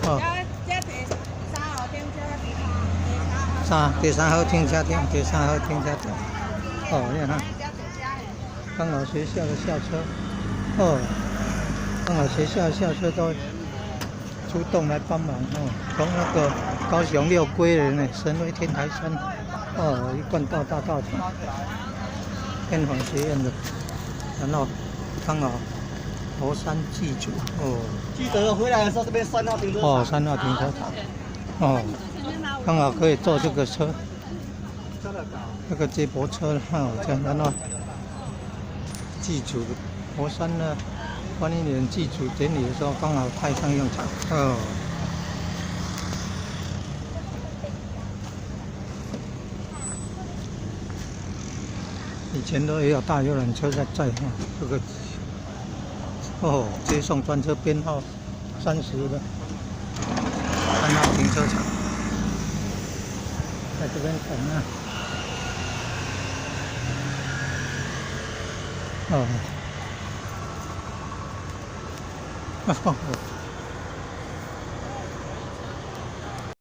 哦，这第3号停车第三号停车点，第三号停车点。哦，你看，刚好学校的校车，哦，刚好学校的校车都出动来帮忙哦。从那个高雄六龟人呢，神威天台山，哦，一贯道大道场，天皇学院的，然后刚好佛山祭祖哦。记得回来的时候这边3号停车场。哦，3号停车场，哦，刚好可以坐这个车，这个接驳车哈，这样然后祭祖佛山呢，观音莲祭祖典礼的时候刚好派上用场哦。以前都也有大游览车在载哈，这个哦，接送专车编号30的3号停车场，在这边等啊。哦，